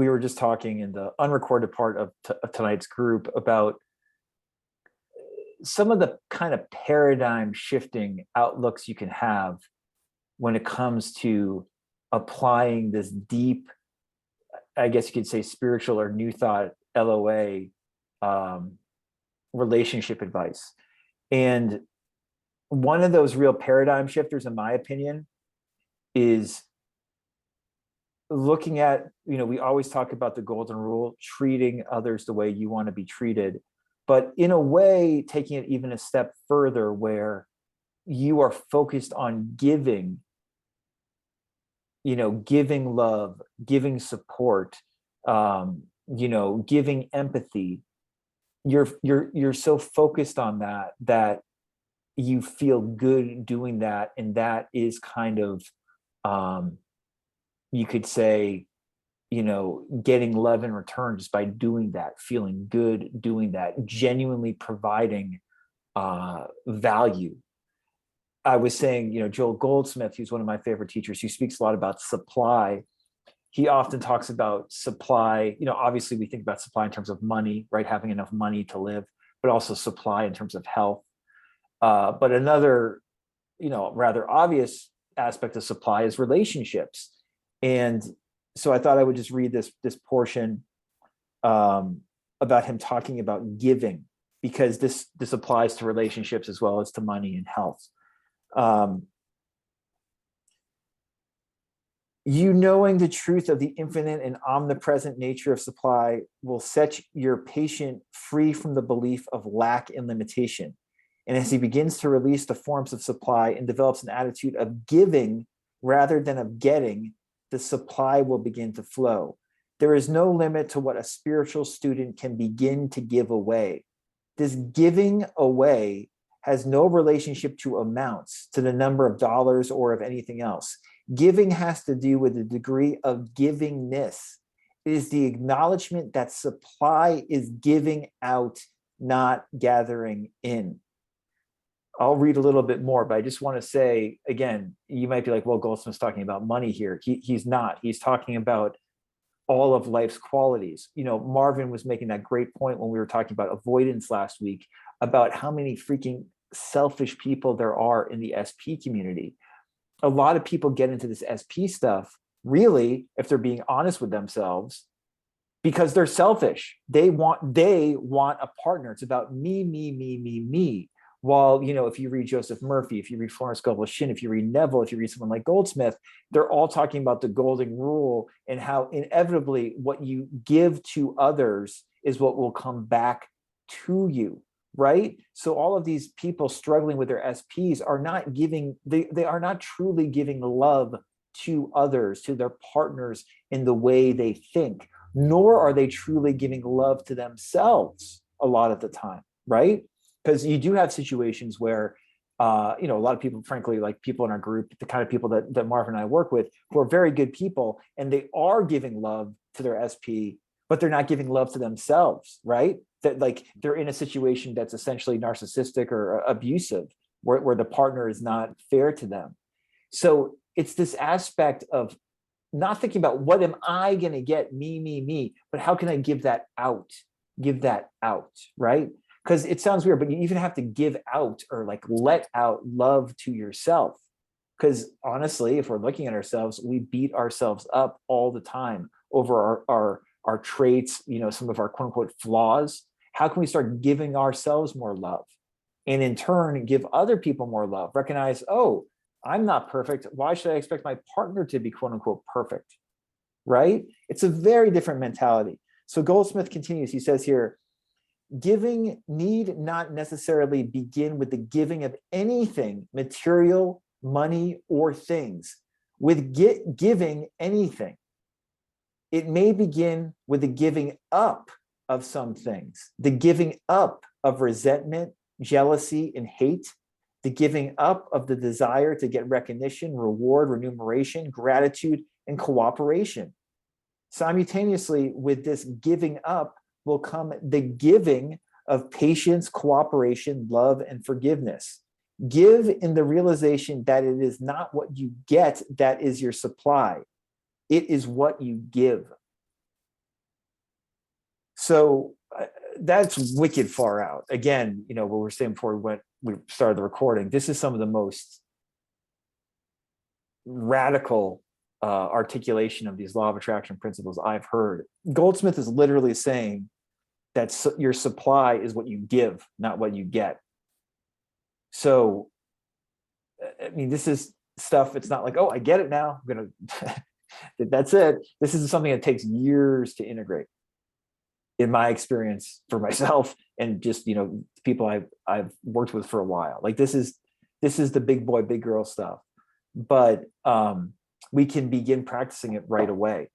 we were just talking in the unrecorded part of tonight's group about some of the kind of paradigm shifting outlooks you can have when it comes to applying this deep, I guess you could say, spiritual or new thought LOA relationship advice. And one of those real paradigm shifters, in my opinion, is looking at, we always talk about the golden rule, treating others the way you want to be treated, but in a way, taking it even a step further where you are focused on giving, giving love, giving support, giving empathy. You're so focused on that you feel good doing that. And that is kind of, you could say, getting love in return just by doing that, feeling good doing that, genuinely providing value. I was saying, Joel Goldsmith, who's one of my favorite teachers, who speaks a lot about supply. He often talks about supply. Obviously we think about supply in terms of money, right? Having enough money to live, but also supply in terms of health. But another, rather obvious aspect of supply is relationships. And so I thought I would just read this portion about him talking about giving, because this applies to relationships as well as to money and health. Knowing the truth of the infinite and omnipresent nature of supply will set your patient free from the belief of lack and limitation. And as he begins to release the forms of supply and develops an attitude of giving rather than of getting, the supply will begin to flow. There is no limit to what a spiritual student can begin to give away. This giving away has no relationship to amounts, to the number of dollars or of anything else. Giving has to do with the degree of givingness. It is the acknowledgement that supply is giving out, not gathering in. I'll read a little bit more, but I just want to say, again, you might be like, well, Goldsmith's talking about money here. He's not. He's talking about all of life's qualities. Marvin was making that great point when we were talking about avoidance last week, about how many freaking selfish people there are in the SP community. A lot of people get into this SP stuff, really, if they're being honest with themselves, because they're selfish. They want a partner. It's about me, me, me, me, me. While, if you read Joseph Murphy, if you read Florence Scovel Shinn, if you read Neville, if you read someone like Goldsmith, they're all talking about the golden rule and how inevitably what you give to others is what will come back to you, right? So all of these people struggling with their SPs are not giving, they are not truly giving love to others, to their partners in the way they think, nor are they truly giving love to themselves a lot of the time, right? Because you do have situations where, a lot of people, frankly, like people in our group, the kind of people that Marvin and I work with, who are very good people, and they are giving love to their SP, but they're not giving love to themselves, right? That like they're in a situation that's essentially narcissistic or abusive, where the partner is not fair to them. So it's this aspect of not thinking about what am I going to get, me, but how can I give that out, right? Because it sounds weird, but you even have to give out or like let out love to yourself. Because honestly, if we're looking at ourselves, we beat ourselves up all the time over our traits, some of our quote unquote flaws. How can we start giving ourselves more love? And in turn, give other people more love? Recognize, oh, I'm not perfect. Why should I expect my partner to be quote unquote perfect? Right? It's a very different mentality. So Goldsmith continues, he says here, giving need not necessarily begin with the giving of anything, material, money, or things. With giving anything, it may begin with the giving up of some things, the giving up of resentment, jealousy, and hate, the giving up of the desire to get recognition, reward, remuneration, gratitude, and cooperation. Simultaneously with this giving up will come the giving of patience, cooperation, love, and forgiveness. Give in the realization that it is not what you get that is your supply. It is what you give. So that's wicked far out. Again, you know, what we were saying before we started the recording, this is some of the most radical articulation of these law of attraction principles I've heard. Goldsmith is literally saying that your supply is what you give, not what you get. So, I mean, this is stuff, it's not like, oh, I get it now, I'm gonna that's it. This is something that takes years to integrate, in my experience, for myself and just, you know, people I've worked with for a while. Like this is the big boy, big girl stuff. But we can begin practicing it right away,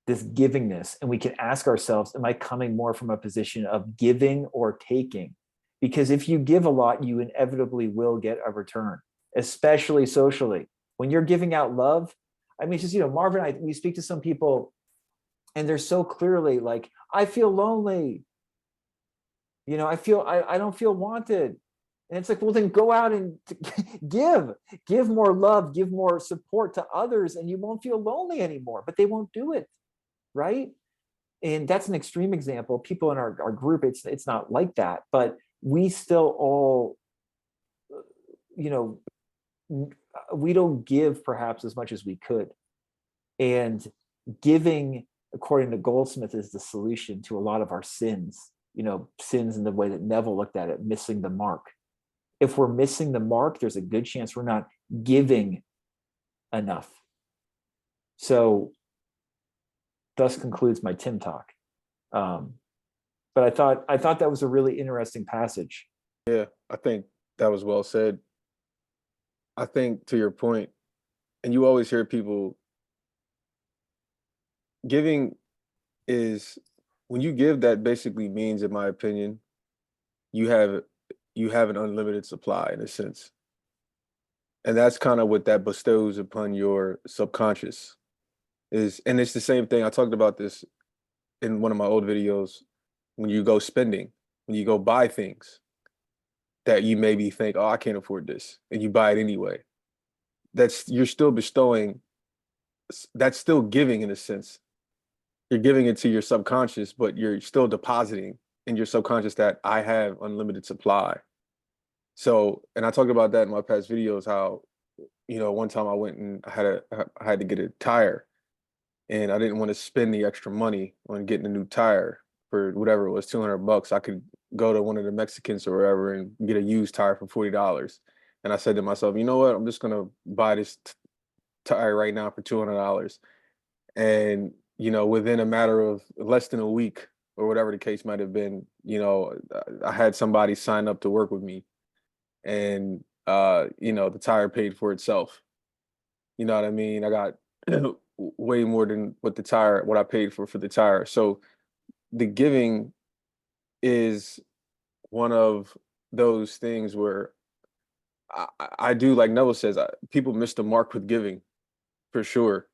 this givingness, and we can ask ourselves, am I coming more from a position of giving or taking? Because if you give a lot, you inevitably will get a return, especially socially. When you're giving out love, I mean, it's just, you know, Marvin, we speak to some people and they're so clearly like, I feel lonely. You know, I don't feel wanted. And it's like, well, then go out and give more love, give more support to others, and you won't feel lonely anymore, but they won't do it. Right. And that's an extreme example. People in our group, it's not like that, but we still all, you know, we don't give perhaps as much as we could. And giving, according to Goldsmith, is the solution to a lot of our sins, you know, sins in the way that Neville looked at it, missing the mark. If we're missing the mark, there's a good chance we're not giving enough. So thus concludes my Tim talk. But I thought that was a really interesting passage. Yeah, I think that was well said. I think to your point, and you always hear people, giving is, when you give, that basically means, in my opinion, you have an unlimited supply in a sense. And that's kind of what that bestows upon your subconscious is. And it's the same thing. I talked about this in one of my old videos. When you go spending, when you go buy things that you maybe think, oh, I can't afford this, and you buy it anyway, you're still bestowing, that's still giving in a sense. You're giving it to your subconscious, but you're still depositing in your subconscious that I have unlimited supply. So, and I talked about that in my past videos, how, you know, one time I went and I had to get a tire, and I didn't want to spend the extra money on getting a new tire for whatever it was, $200. I could go to one of the Mexicans or wherever and get a used tire for $40. And I said to myself, you know what? I'm just gonna buy this tire right now for $200. And, you know, within a matter of less than a week or whatever the case might have been, you know, I had somebody sign up to work with me, and you know, the tire paid for itself. You know what I mean? I got way more than what I paid for the tire. So the giving is one of those things where I do, like Neville says, people miss the mark with giving, for sure.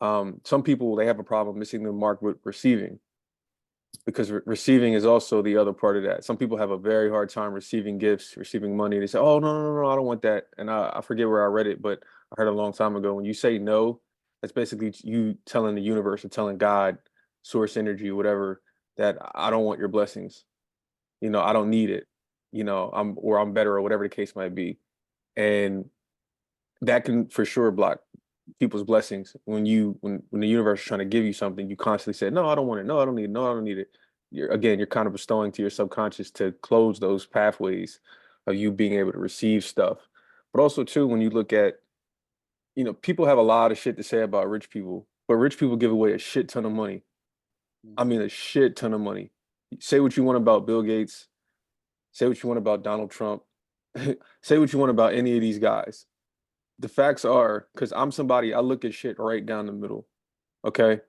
Some people, they have a problem missing the mark with receiving, because receiving is also the other part of that. Some people have a very hard time receiving gifts, receiving money. They say, oh, no, I don't want that. And I forget where I read it, but I heard a long time ago, when you say no, that's basically you telling the universe or telling God, source energy, whatever, that I don't want your blessings. You know, I don't need it. You know, I'm better, or whatever the case might be. And that can for sure block people's blessings. When the universe is trying to give you something, you constantly say, no, I don't want it. No, I don't need it. No, I don't need it. You're kind of bestowing to your subconscious to close those pathways of you being able to receive stuff. But also too, when you look at, you know, people have a lot of shit to say about rich people, but rich people give away a shit ton of money. I mean, a shit ton of money. Say what you want about Bill Gates. Say what you want about Donald Trump. Say what you want about any of these guys. The facts are, because I'm somebody, I look at shit right down the middle. Okay.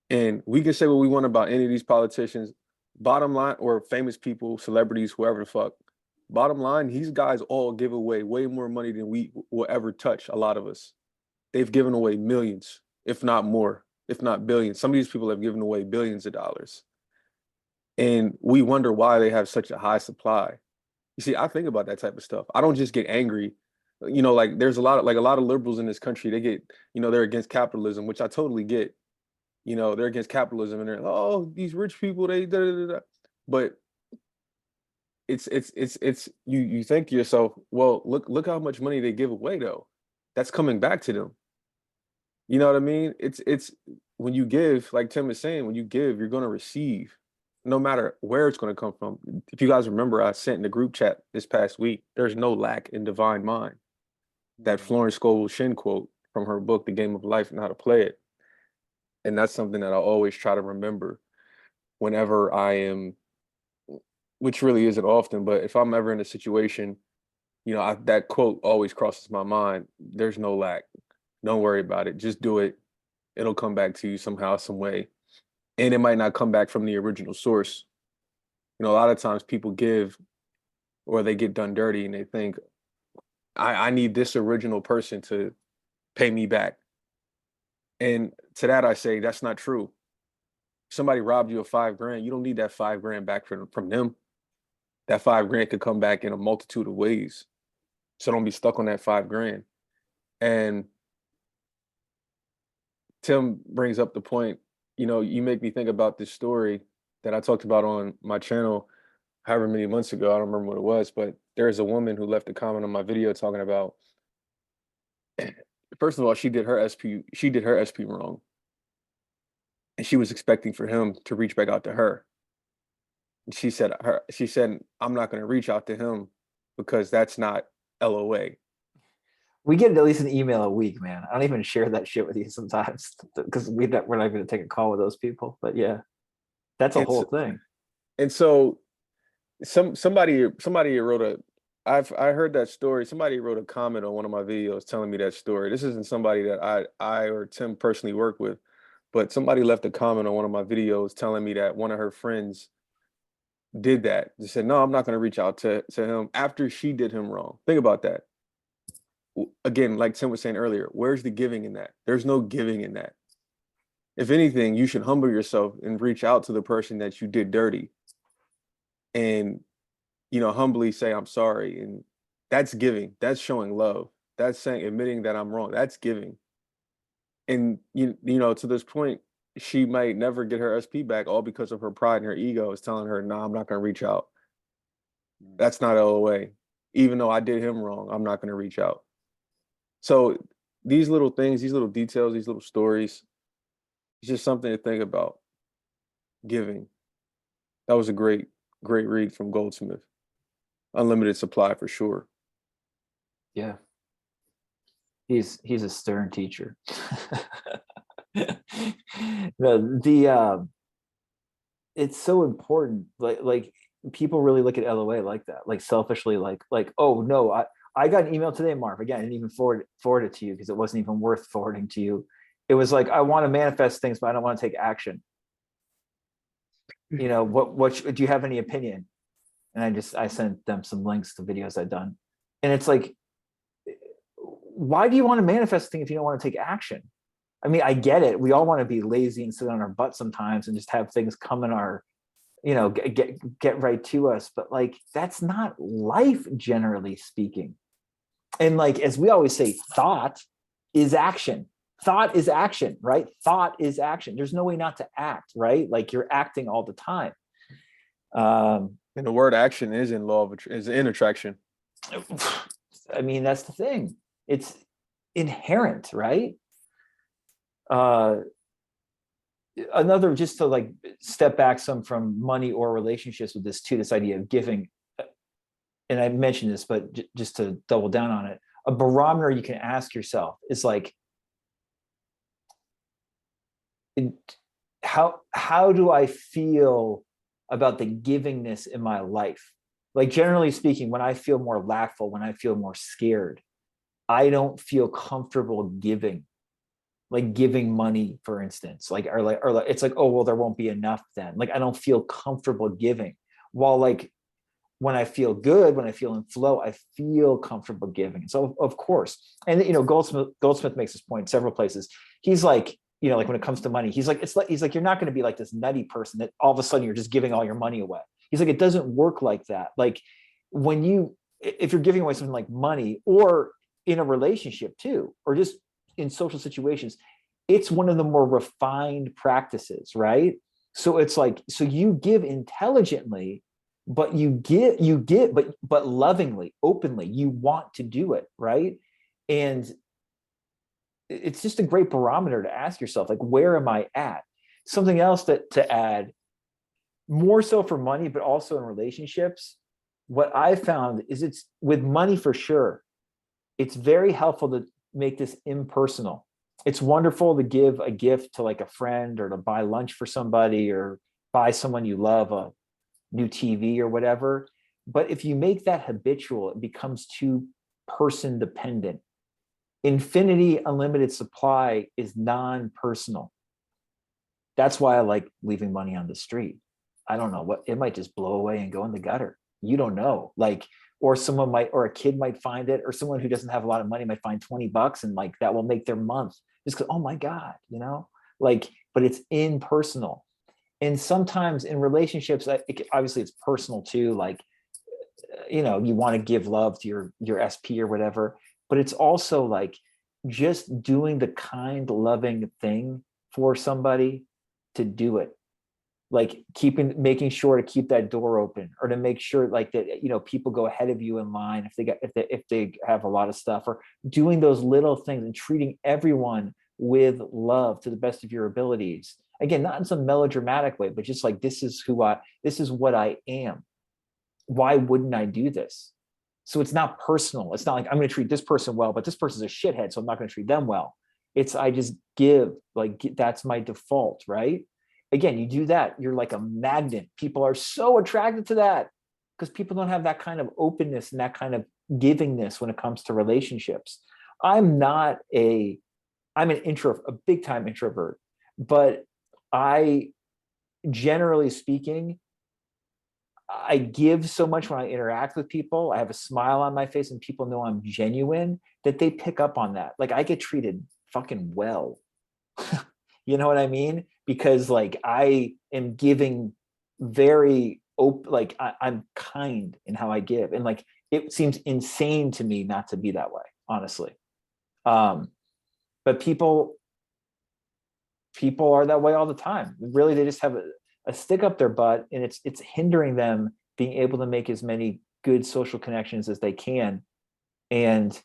And we can say what we want about any of these politicians. Bottom line, or famous people, celebrities, whoever the fuck. Bottom line, these guys all give away way more money than we will ever touch, a lot of us. They've given away millions, if not more, if not billions. Some of these people have given away billions of dollars. And we wonder why they have such a high supply. You see, I think about that type of stuff. I don't just get angry. You know, like there's a lot of liberals in this country, they get, you know, they're against capitalism, which I totally get. You know, they're against capitalism and they're like, oh, these rich people, they da, da, da, da. But it's you think to yourself, well, look how much money they give away though. That's coming back to them. You know what I mean? It's when you give, like Tim is saying, when you give, you're gonna receive, no matter where it's gonna come from. If you guys remember, I sent in the group chat this past week, there's no lack in divine mind. That Florence Scovel Shinn quote from her book, The Game of Life and How to Play It. And that's something that I always try to remember whenever I am, which really isn't often, but if I'm ever in a situation, you know, that quote always crosses my mind. There's no lack. Don't worry about it. Just do it. It'll come back to you somehow, some way. And it might not come back from the original source. You know, a lot of times people give or they get done dirty and they think, I need this original person to pay me back. And to that, I say, that's not true. Somebody robbed you of $5,000. You don't need that $5,000 back from them. That $5,000 could come back in a multitude of ways. So don't be stuck on that $5,000. And Tim brings up the point, you know, you make me think about this story that I talked about on my channel however many months ago. I don't remember what it was, but there's a woman who left a comment on my video talking about, first of all, she did her SP wrong. And she was expecting for him to reach back out to her. She said, I'm not going to reach out to him because that's not LOA. We get at least an email a week, man. I don't even share that shit with you sometimes because we're not going to take a call with those people. But yeah, that's a whole thing. And so somebody wrote I heard that story. Somebody wrote a comment on one of my videos telling me that story. This isn't somebody that I or Tim personally work with, but somebody left a comment on one of my videos telling me that one of her friends did that. They said, no, I'm not going to reach out to him after she did him wrong. Think about that. Again, like Tim was saying earlier, where's the giving in that? There's no giving in that. If anything, you should humble yourself and reach out to the person that you did dirty and, you know, humbly say, I'm sorry. And that's giving. That's showing love. That's saying, admitting that I'm wrong. That's giving. And, you know, to this point, she might never get her SP back all because of her pride and her ego is telling her, no, I'm not going to reach out. That's not LOA. Even though I did him wrong, I'm not going to reach out. So these little things, these little details, these little stories, it's just something to think about. Giving. That was a great read from Goldsmith. Unlimited supply for sure. Yeah. He's a stern teacher. It's so important. Like people really look at LOA like that, like selfishly, like, oh no, I got an email today, Marv. Again, I didn't even forward it to you because it wasn't even worth forwarding to you. It was like, I want to manifest things, but I don't want to take action. You know, what do you have any opinion? And I sent them some links to videos I'd done. And it's like, why do you want to manifest a thing if you don't want to take action? I mean, I get it. We all want to be lazy and sit on our butt sometimes and just have things come in our, you know, get right to us. But like, that's not life, generally speaking. And like, as we always say, thought is action. Thought is action, right? Thought is action. There's no way not to act, right? Like you're acting all the time. And the word action is in attraction. I mean, that's the thing. It's inherent, right? Another, just to like step back some from money or relationships with this too, this idea of giving. And I mentioned this, but just to double down on it, a barometer you can ask yourself is like, how do I feel about the givingness in my life? Like generally speaking, when I feel more lackful, when I feel more scared, I don't feel comfortable giving. Like giving money, for instance, or it's like, oh, well, there won't be enough then. Like I don't feel comfortable giving. While like when I feel good, when I feel in flow, I feel comfortable giving. So of course, and you know, Goldsmith makes this point several places. He's like, you know, like when it comes to money, he's like, you're not going to be like this nutty person that all of a sudden you're just giving all your money away. He's like, it doesn't work like that. Like if you're giving away something like money, or in a relationship too, or just in social situations, it's one of the more refined practices, right? So it's like, so you give intelligently, but but lovingly, openly, you want to do it, right? And it's just a great barometer to ask yourself, like, where am I at? Something else that to add, more so for money, but also in relationships, what I found is it's with money for sure. It's very helpful to make this impersonal. It's wonderful to give a gift to like a friend or to buy lunch for somebody or buy someone you love a new TV or whatever. But if you make that habitual, it becomes too person dependent. Infinity unlimited supply is non-personal. That's why I like leaving money on the street. I don't know what, it might just blow away and go in the gutter. You don't know. Like, or someone might, or a kid might find it, or someone who doesn't have a lot of money might find $20 and like that will make their month. Just go, oh my God, you know, like, but it's impersonal. And sometimes in relationships, obviously it's personal too. Like, you know, you want to give love to your SP or whatever, but it's also like just doing the kind, loving thing for somebody to do it, like making sure to keep that door open, or to make sure like that, you know, people go ahead of you in line if they have a lot of stuff, or doing those little things and treating everyone with love to the best of your abilities. Again, not in some melodramatic way, but just like, this is what I am. Why wouldn't I do this? So it's not personal. It's not like I'm going to treat this person well, but this person's a shithead, so I'm not going to treat them well. It's, I just give, like, that's my default, right? Again, you do that, you're like a magnet. People are so attracted to that because people don't have that kind of openness and that kind of givingness when it comes to relationships. I'm not I'm an introvert, a big time introvert, but I, generally speaking, I give so much when I interact with people. I have a smile on my face and people know I'm genuine, that they pick up on that. Like, I get treated fucking well. You know what I mean? Because like I am giving very open, like I'm kind in how I give. And like, it seems insane to me not to be that way, honestly. Um, but people are that way all the time. Really, they just have a stick up their butt, and it's hindering them being able to make as many good social connections as they can. And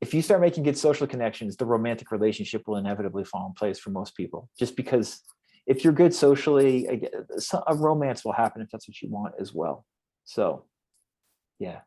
if you start making good social connections, the romantic relationship will inevitably fall in place for most people. Just because if you're good socially, a romance will happen if that's what you want as well. So, yeah.